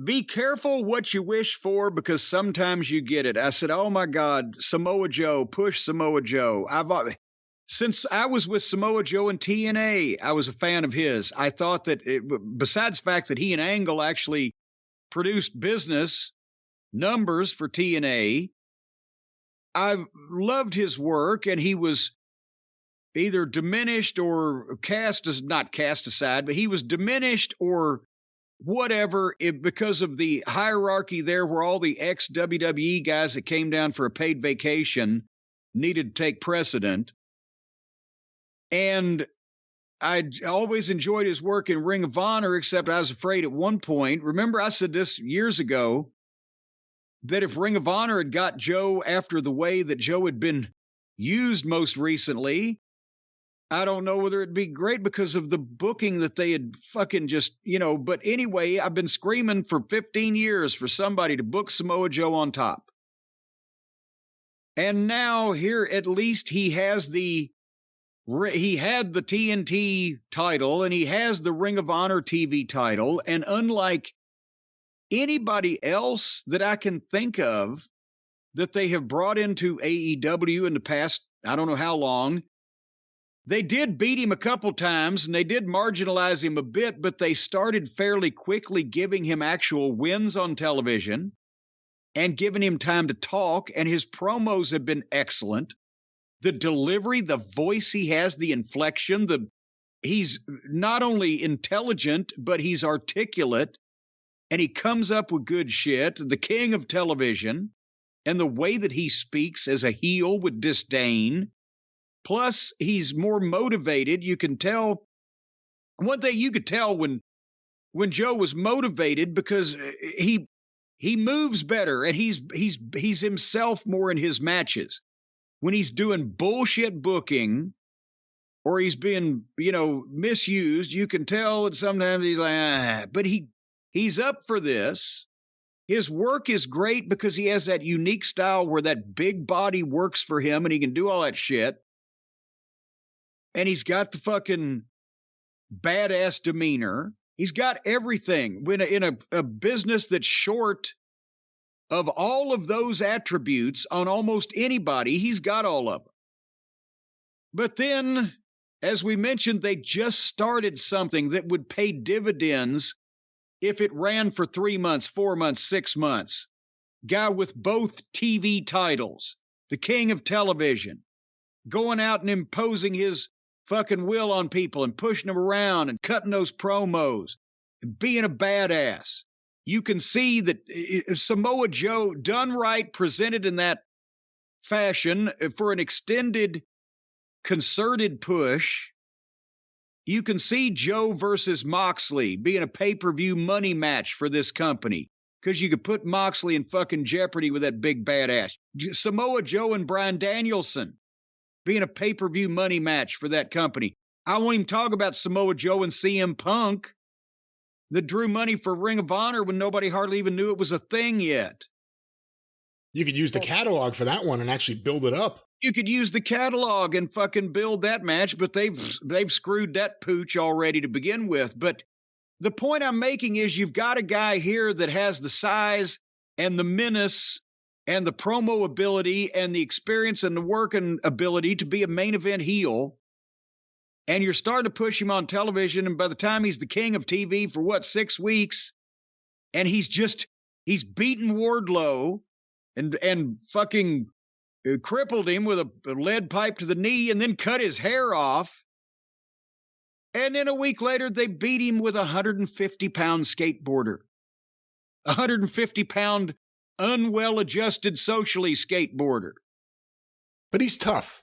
be careful what you wish for because sometimes you get it. I said, oh my God, Samoa Joe, push Samoa Joe. Since I was with Samoa Joe in TNA, I was a fan of his. I thought that besides the fact that he and Angle actually produced business numbers for TNA, I loved his work, and he was either diminished or not cast aside, but he was diminished or whatever because of the hierarchy there where all the ex-WWE guys that came down for a paid vacation needed to take precedent. And I always enjoyed his work in Ring of Honor, except I was afraid at one point, remember I said this years ago, that if Ring of Honor had got Joe after the way that Joe had been used most recently, I don't know whether it'd be great because of the booking that they had fucking just, but anyway, I've been screaming for 15 years for somebody to book Samoa Joe on top. And now here, at least he had the TNT title and he has the Ring of Honor TV title. And unlike anybody else that I can think of that they have brought into AEW in the past, I don't know how long, they did beat him a couple times and they did marginalize him a bit, but they started fairly quickly giving him actual wins on television and giving him time to talk. And his promos have been excellent. The delivery, the voice he has, the inflection, he's not only intelligent, but he's articulate and he comes up with good shit. The king of television, and the way that he speaks as a heel with disdain. Plus, he's more motivated. You can tell. One thing you could tell when Joe was motivated because he moves better and he's himself more in his matches. When he's doing bullshit booking or he's being, misused, you can tell that sometimes he's like, but he's up for this. His work is great because he has that unique style where that big body works for him and he can do all that shit. And he's got the fucking badass demeanor. He's got everything. When in a business that's short of all of those attributes on almost anybody, he's got all of them. But then, as we mentioned, they just started something that would pay dividends if it ran for 3 months, 4 months, 6 months. Guy with both TV titles, the king of television, going out and imposing his fucking will on people and pushing them around and cutting those promos and being a badass. You can see that Samoa Joe, done right, presented in that fashion for an extended, concerted push. You can see Joe versus Moxley being a pay-per-view money match for this company because you could put Moxley in fucking jeopardy with that big badass. Samoa Joe and Bryan Danielson being a pay-per-view money match for that company. I won't even talk about Samoa Joe and CM Punk that drew money for Ring of Honor when nobody hardly even knew it was a thing yet. You could use the catalog for that one and actually build it up. You could use the catalog and fucking build that match, but they've screwed that pooch already to begin with. But the point I'm making is you've got a guy here that has the size and the menace and the promo ability and the experience and the working ability to be a main event heel. And you're starting to push him on television. And by the time he's the king of TV for 6 weeks, and he's beaten Wardlow and fucking crippled him with a lead pipe to the knee and then cut his hair off. And then a week later, they beat him with a 150-pound skateboarder, 150-pound unwell-adjusted socially skateboarder. But he's tough.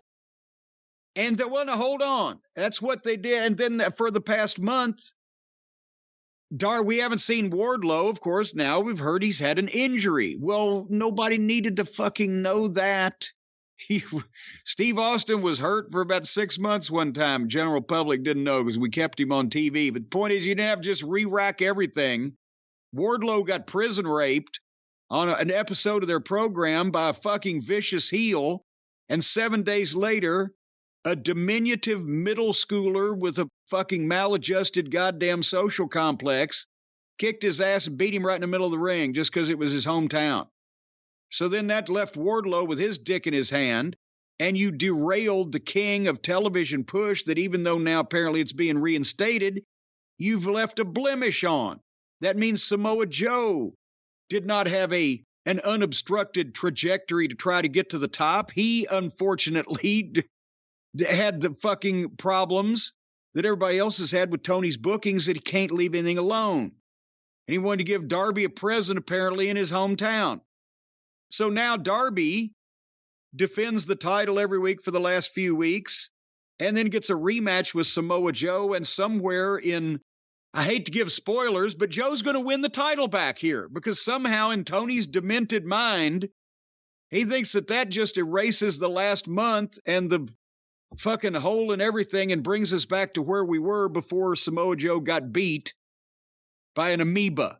And hold on. That's what they did. And then for the past month, we haven't seen Wardlow, of course. Now we've heard he's had an injury. Well, nobody needed to fucking know that. Steve Austin was hurt for about 6 months one time. General public didn't know because we kept him on TV. But the point is, you didn't have to just re-rack everything. Wardlow got prison raped on an episode of their program by a fucking vicious heel. And 7 days later, a diminutive middle schooler with a fucking maladjusted goddamn social complex kicked his ass and beat him right in the middle of the ring just because it was his hometown. So then that left Wardlow with his dick in his hand, and you derailed the king of television push that, even though now apparently it's being reinstated, you've left a blemish on. That means Samoa Joe did not have an unobstructed trajectory to try to get to the top. He, unfortunately, had the fucking problems that everybody else has had with Tony's bookings, that he can't leave anything alone. And he wanted to give Darby a present, apparently, in his hometown. So now Darby defends the title every week for the last few weeks, and then gets a rematch with Samoa Joe, and somewhere in, I hate to give spoilers, but Joe's going to win the title back here, because somehow in Tony's demented mind, he thinks that just erases the last month and the fucking hole in everything and brings us back to where we were before Samoa Joe got beat by an amoeba.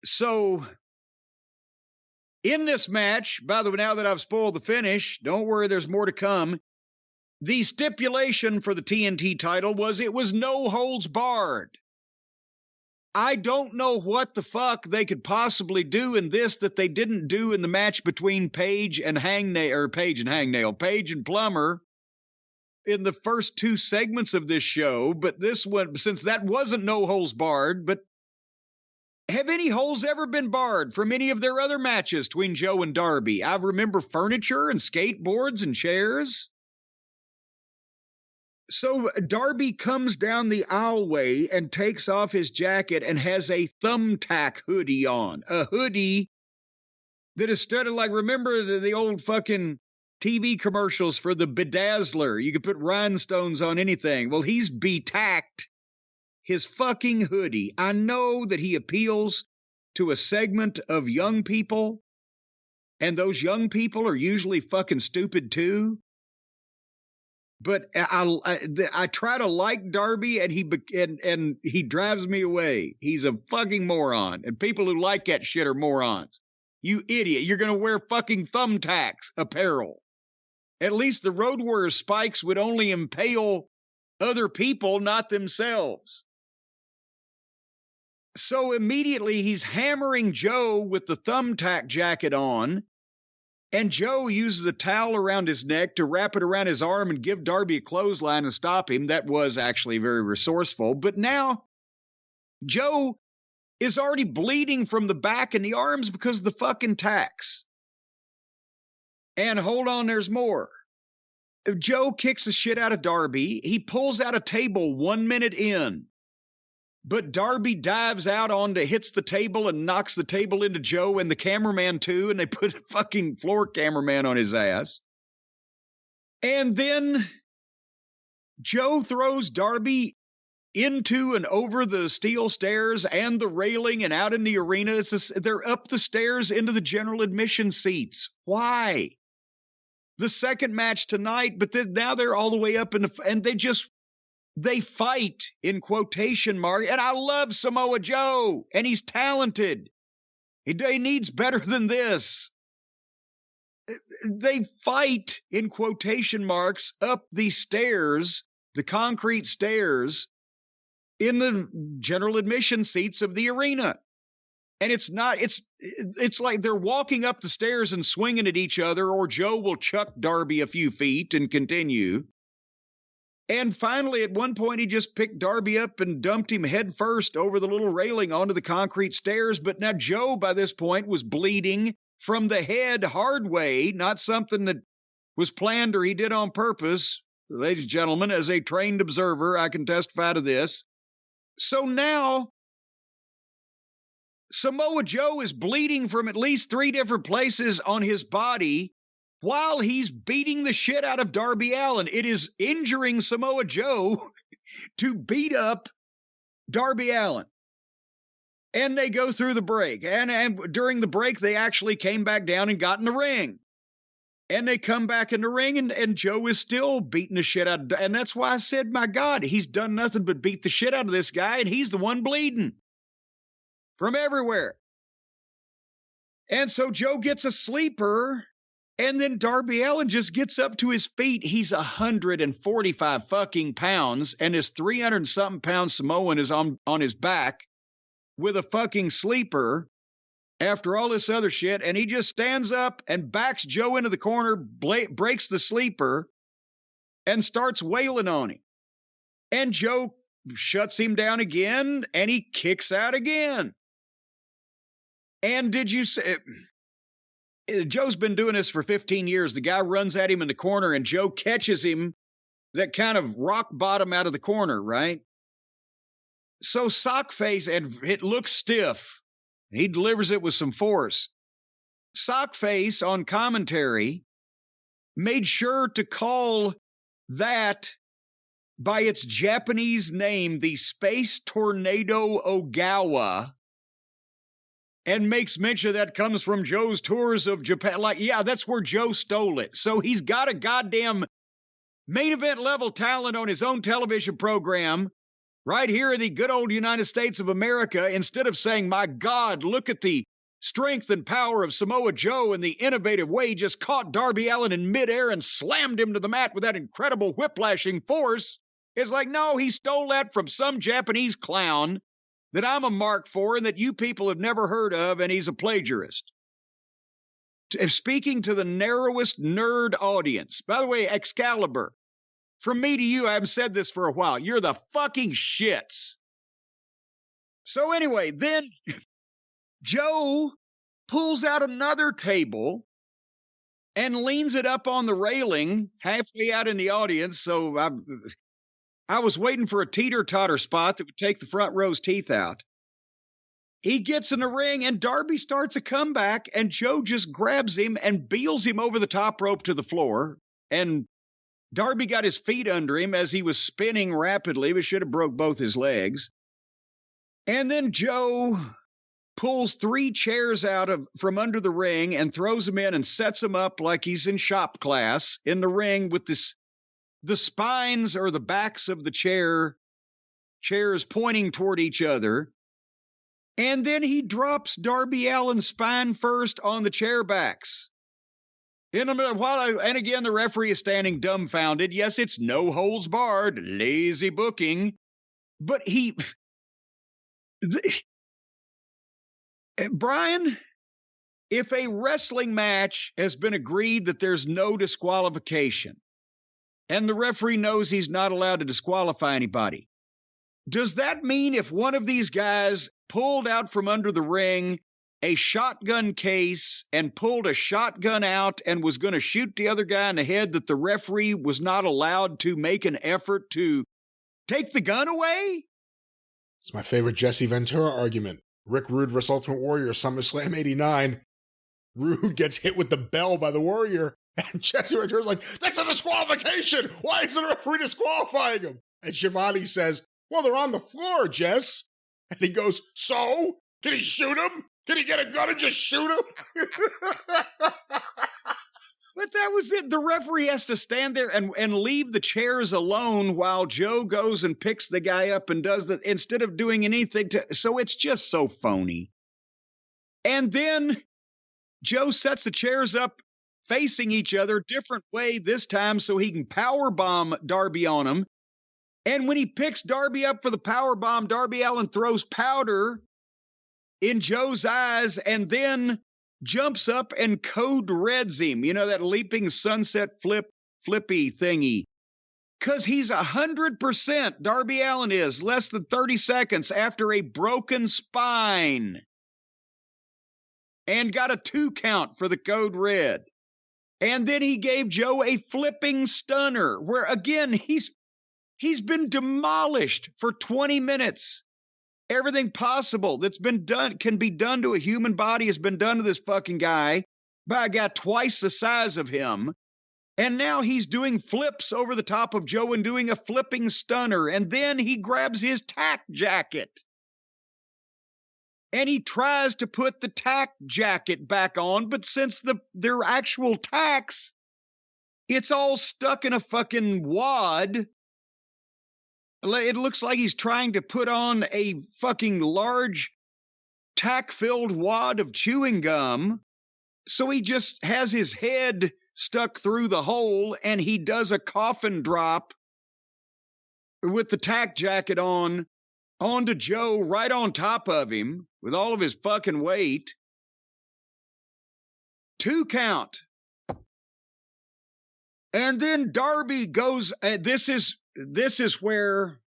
So in this match, by the way, now that I've spoiled the finish, don't worry, there's more to come. The stipulation for the TNT title was it was no holds barred. I don't know what the fuck they could possibly do in this that they didn't do in the match between Page and Plummer in the first two segments of this show. But this one, since that wasn't no holds barred, but have any holes ever been barred from any of their other matches between Joe and Darby? I remember furniture and skateboards and chairs. So Darby comes down the aisleway and takes off his jacket and has a thumbtack hoodie on. A hoodie that is studded like, remember the old fucking TV commercials for the Bedazzler? You could put rhinestones on anything. Well, he's betacked his fucking hoodie. I know that he appeals to a segment of young people, and those young people are usually fucking stupid too. But I try to like Darby, and he drives me away. He's a fucking moron, and people who like that shit are morons. You idiot! You're gonna wear fucking thumbtacks apparel. At least the Road Warrior spikes would only impale other people, not themselves. So immediately he's hammering Joe with the thumbtack jacket on. And Joe uses a towel around his neck to wrap it around his arm and give Darby a clothesline and stop him. That was actually very resourceful. But now Joe is already bleeding from the back and the arms because of the fucking tacks. And hold on, there's more. Joe kicks the shit out of Darby. He pulls out a table 1 minute in. But Darby dives out hits the table and knocks the table into Joe and the cameraman too, and they put a fucking floor cameraman on his ass. And then Joe throws Darby into and over the steel stairs and the railing and out in the arena. They're up the stairs into the general admission seats. Why? The second match tonight, but now they're all the way up and they fight in quotation marks. And I love Samoa Joe, and he's talented. He needs better than this. They fight in quotation marks up the stairs, the concrete stairs, in the general admission seats of the arena. And it's like they're walking up the stairs and swinging at each other, or Joe will chuck Darby a few feet and continue. And finally, at one point, he just picked Darby up and dumped him head first over the little railing onto the concrete stairs. But now Joe, by this point, was bleeding from the head hard way, not something that was planned or he did on purpose. Ladies and gentlemen, as a trained observer, I can testify to this. So now Samoa Joe is bleeding from at least 3 different places on his body while he's beating the shit out of Darby Allin. It is injuring Samoa Joe to beat up Darby Allin. And they go through the break. And during the break, they actually came back down and got in the ring. And they come back in the ring, and Joe is still beating the shit out of... And that's why I said, my God, he's done nothing but beat the shit out of this guy, and he's the one bleeding from everywhere. And so Joe gets a sleeper... And then Darby Allin just gets up to his feet. He's 145 fucking pounds, and his 300-something pound Samoan is on his back. with a fucking sleeper after all this other shit, and he just stands up and backs Joe into the corner, breaks the sleeper, and starts wailing on him. And Joe shuts him down again, and he kicks out again. And did you say... Joe's been doing this for 15 years. The guy runs at him in the corner, and Joe catches him that kind of rock bottom out of the corner, right? So Sockface, and it looks stiff. He delivers it with some force. Sockface on commentary made sure to call that by its Japanese name, the Space Tornado Ogawa, and makes mention that comes from Joe's tours of Japan. Like, yeah, that's where Joe stole it. So he's got a goddamn main event level talent on his own television program right here in the good old United States of America. Instead of saying, my God, look at the strength and power of Samoa Joe and the innovative way he just caught Darby Allin in midair and slammed him to the mat with that incredible whiplashing force. It's like, no, he stole that from some Japanese clown that I'm a mark for and that you people have never heard of, and he's a plagiarist. Speaking to the narrowest nerd audience. By the way, Excalibur, from me to you, I haven't said this for a while. You're the fucking shits. So anyway, then Joe pulls out another table and leans it up on the railing halfway out in the audience. So I was waiting for a teeter-totter spot that would take the front row's teeth out. He gets in the ring, and Darby starts a comeback, and Joe just grabs him and beels him over the top rope to the floor. And Darby got his feet under him as he was spinning rapidly, but should have broke both his legs. And then Joe pulls 3 chairs out from under the ring and throws them in and sets them up like he's in shop class in the ring with the spines or the backs of the chairs pointing toward each other. And then he drops Darby Allin's spine first on the chair backs. And again, the referee is standing dumbfounded. Yes, it's no holds barred, lazy booking. But Brian, if a wrestling match has been agreed that there's no disqualification, and the referee knows he's not allowed to disqualify anybody, does that mean if one of these guys pulled out from under the ring a shotgun case and pulled a shotgun out and was going to shoot the other guy in the head, that the referee was not allowed to make an effort to take the gun away? It's my favorite Jesse Ventura argument. Rick Rude vs. Ultimate Warrior, SummerSlam 89. Rude gets hit with the bell by the Warrior, and Jesse Ventura's like, that's a disqualification! Why isn't the referee disqualifying him? And Shivani says, well, they're on the floor, Jess. And he goes, so? Can he shoot him? Can he get a gun and just shoot him? But that was it. The referee has to stand there and leave the chairs alone while Joe goes and picks the guy up and does that instead of doing anything so it's just so phony. And then Joe sets the chairs up facing each other, different way this time so he can powerbomb Darby on him. And when he picks Darby up for the powerbomb, Darby Allin throws powder in Joe's eyes and then jumps up and code reds him. You know, that leaping sunset flippy thingy. Because he's 100%, Darby Allin is, less than 30 seconds after a broken spine. And got a 2 count for the code red. And then he gave Joe a flipping stunner, where again, he's been demolished for 20 minutes. Everything possible that's been done, can be done to a human body, has been done to this fucking guy by a guy twice the size of him. And now he's doing flips over the top of Joe and doing a flipping stunner. And then he grabs his tack jacket. And he tries to put the tack jacket back on, but since their actual tacks, it's all stuck in a fucking wad. It looks like he's trying to put on a fucking large tack-filled wad of chewing gum. So he just has his head stuck through the hole, and he does a coffin drop with the tack jacket on onto Joe right on top of him with all of his fucking weight. 2 count. And then Darby goes, this is where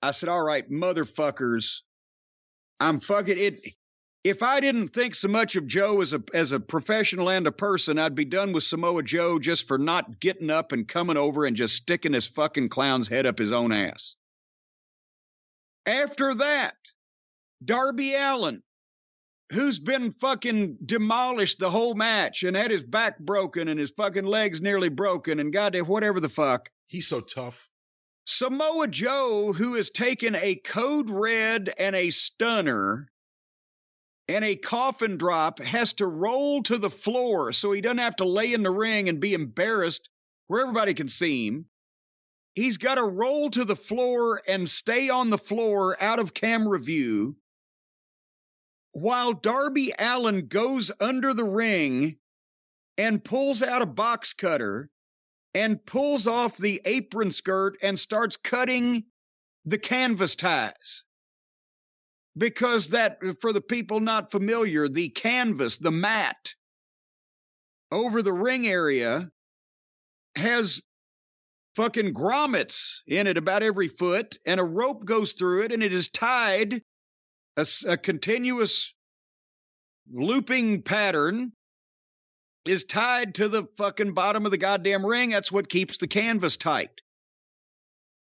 I said, all right, motherfuckers, I'm fucking it. If I didn't think so much of Joe as a professional and a person, I'd be done with Samoa Joe just for not getting up and coming over and just sticking his fucking clown's head up his own ass. After that, Darby Allin, who's been fucking demolished the whole match and had his back broken and his fucking legs nearly broken and goddamn whatever the fuck. He's so tough. Samoa Joe, who has taken a code red and a stunner and a coffin drop, has to roll to the floor so he doesn't have to lay in the ring and be embarrassed where everybody can see him. He's got to roll to the floor and stay on the floor out of camera view while Darby Allin goes under the ring and pulls out a box cutter and pulls off the apron skirt and starts cutting the canvas ties. Because that, for the people not familiar, the canvas, the mat over the ring area has fucking grommets in it about every foot, and a rope goes through it, and it is tied, a continuous looping pattern is tied to the fucking bottom of the goddamn ring. That's what keeps the canvas tight.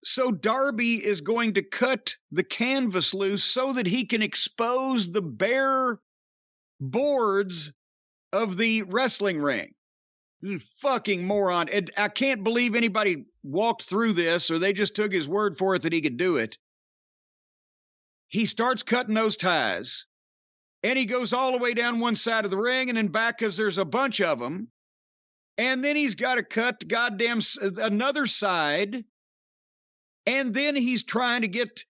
So Darby is going to cut the canvas loose so that he can expose the bare boards of the wrestling ring. You fucking moron. I can't believe anybody walked through this or they just took his word for it that he could do it. He starts cutting those ties. And he goes all the way down one side of the ring and then back because there's a bunch of them. And then he's got to cut goddamn another side. And then he's trying to get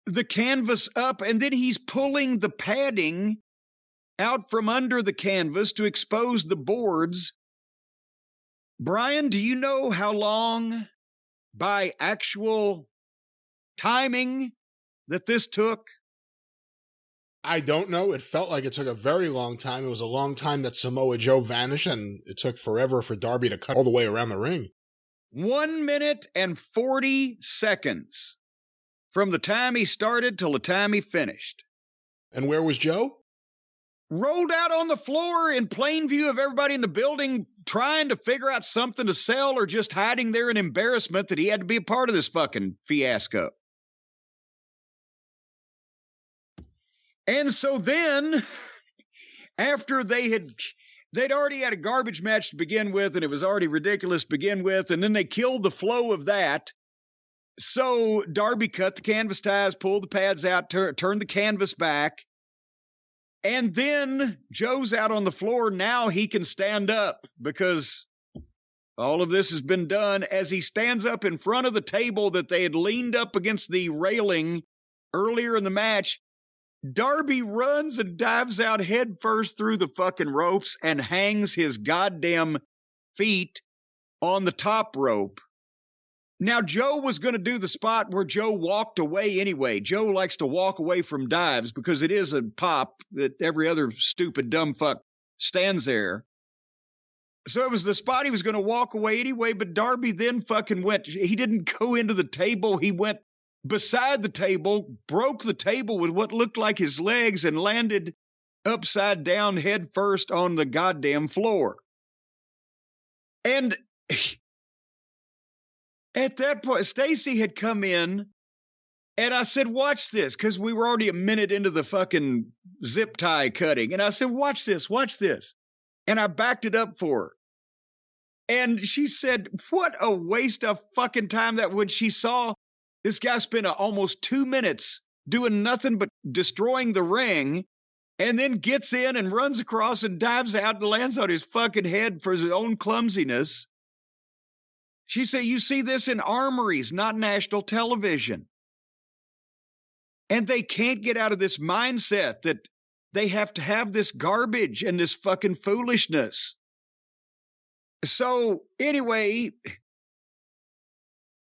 the canvas up. And then he's pulling the padding out from under the canvas to expose the boards. Brian, do you know how long by actual timing that this took? I don't know. It felt like it took a very long time. It was a long time that Samoa Joe vanished, and it took forever for Darby to cut all the way around the ring. 1 minute and 40 seconds from the time he started till the time he finished. And where was Joe? Rolled out on the floor in plain view of everybody in the building, trying to figure out something to sell or just hiding there in embarrassment that he had to be a part of this fucking fiasco. And so then, after they'd already had a garbage match to begin with, and it was already ridiculous to begin with, and then they killed the flow of that. So Darby cut the canvas ties, pulled the pads out, turned the canvas back, and then Joe's out on the floor. Now he can stand up because all of this has been done. As he stands up in front of the table that they had leaned up against the railing earlier in the match, Darby runs and dives out head first through the fucking ropes and hangs his goddamn feet on the top rope. Now, Joe was going to do the spot where Joe walked away anyway. Joe likes to walk away from dives because it is a pop that every other stupid dumb fuck stands there. So it was the spot he was going to walk away anyway, but Darby then fucking went. He didn't go into the table. He went beside the table, broke the table with what looked like his legs, and landed upside down head first on the goddamn floor. And at that point, Stacy had come in, and I said, watch this, because we were already a minute into the fucking zip tie cutting. And I said, watch this, watch this. And I backed it up for her. And she said, what a waste of fucking time that when she saw this guy spent almost 2 minutes doing nothing but destroying the ring, and then gets in and runs across and dives out and lands on his fucking head for his own clumsiness. She said, you see this in armories, not national television. And they can't get out of this mindset that they have to have this garbage and this fucking foolishness. So anyway,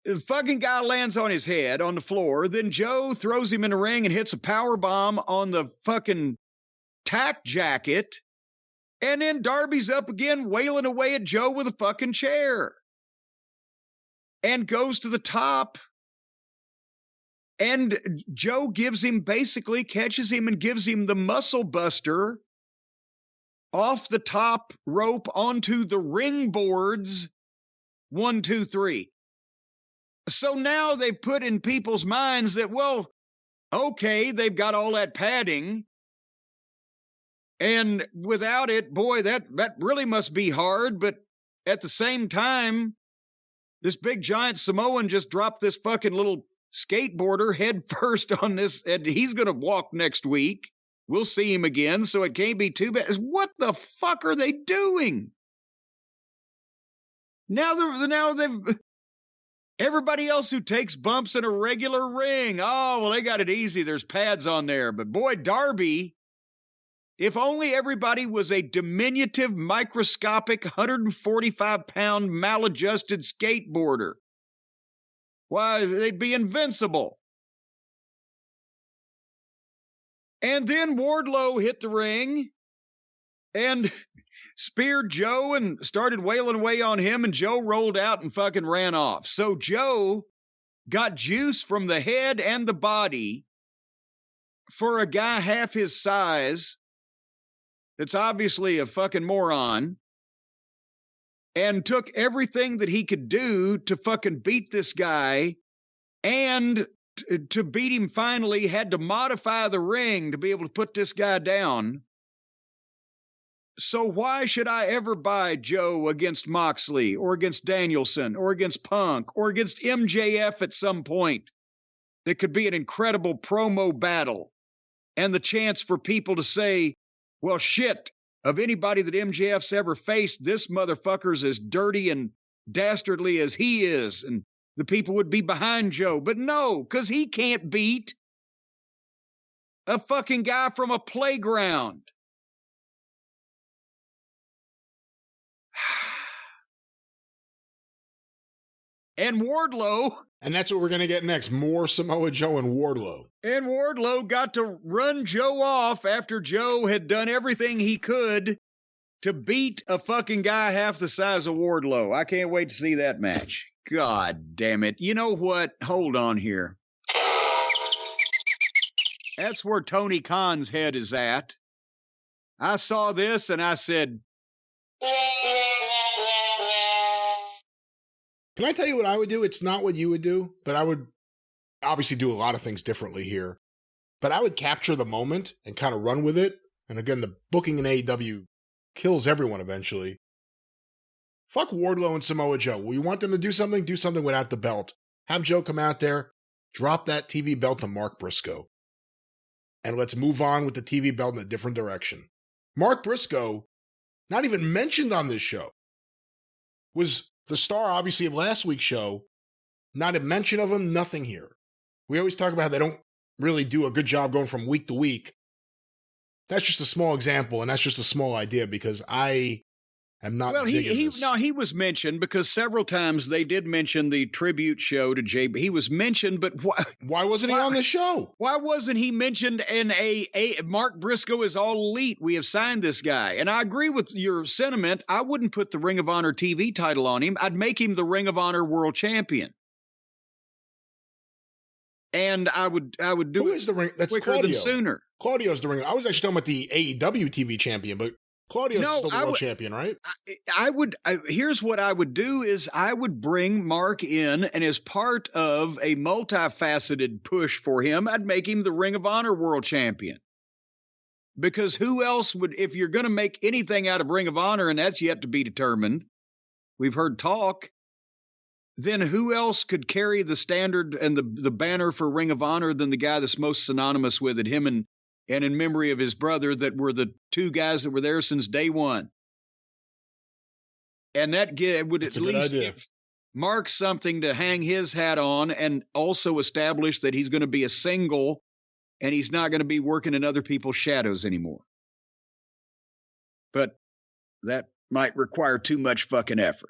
The fucking guy lands on his head on the floor. Then Joe throws him in the ring and hits a power bomb on the fucking tack jacket. And then Darby's up again, wailing away at Joe with a fucking chair. And goes to the top. And Joe basically catches him and gives him the muscle buster off the top rope onto the ring boards. 1, 2, 3. So now they've put in people's minds that, well, okay, they've got all that padding. And without it, boy, that really must be hard. But at the same time, this big giant Samoan just dropped this fucking little skateboarder head first on this, and he's going to walk next week. We'll see him again, so it can't be too bad. What the fuck are they doing? Now they've everybody else who takes bumps in a regular ring. Oh, well, they got it easy. There's pads on there. But boy, Darby, if only everybody was a diminutive, microscopic, 145-pound, maladjusted skateboarder. Why, they'd be invincible. And then Wardlow hit the ring and speared Joe and started wailing away on him, and Joe rolled out and fucking ran off. So Joe got juice from the head and the body for a guy half his size that's obviously a fucking moron, and took everything that he could do to fucking beat this guy, and to beat him finally had to modify the ring to be able to put this guy down. So why should I ever buy Joe against Moxley or against Danielson or against Punk or against MJF at some point? That could be an incredible promo battle and the chance for people to say, well, shit, of anybody that MJF's ever faced, this motherfucker's as dirty and dastardly as he is. And the people would be behind Joe. But no, because he can't beat a fucking guy from a playground. And Wardlow. And that's what we're going to get next. More Samoa Joe and Wardlow. And Wardlow got to run Joe off after Joe had done everything he could to beat a fucking guy half the size of Wardlow. I can't wait to see that match. God damn it. You know what? Hold on here. That's where Tony Khan's head is at. I saw this and I said, can I tell you what I would do? It's not what you would do, but I would obviously do a lot of things differently here. But I would capture the moment and kind of run with it. And again, the booking in AEW kills everyone eventually. Fuck Wardlow and Samoa Joe. Well, you want them to do something? Do something without the belt. Have Joe come out there, drop that TV belt to Mark Briscoe. And let's move on with the TV belt in a different direction. Mark Briscoe, not even mentioned on this show, was the star, obviously, of last week's show. Not a mention of him, nothing here. We always talk about how they don't really do a good job going from week to week. That's just a small example, and that's just a small idea, because I am not digging this. No, he was mentioned because several times they did mention the tribute show to JB. He was mentioned, but why wasn't he on the show? Why wasn't he mentioned in a Mark Briscoe is all elite? We have signed this guy. And I agree with your sentiment. I wouldn't put the Ring of Honor TV title on him. I'd make him the Ring of Honor World Champion. And I would do Who it is the ring? That's quicker Claudio. than sooner. Claudio's the ring. I was actually talking about the AEW TV champion, but Claudio's still the world champion, right? Here's what I would do is I would bring Mark in, and as part of a multifaceted push for him, I'd make him the Ring of Honor World Champion. Because who else would, if you're going to make anything out of Ring of Honor, and that's yet to be determined, we've heard talk, then who else could carry the standard and the banner for Ring of Honor than the guy that's most synonymous with it, him and in memory of his brother that were the two guys that were there since day one. And that would at least give Mark something to hang his hat on, and also establish that he's going to be a single and he's not going to be working in other people's shadows anymore. But that might require too much fucking effort.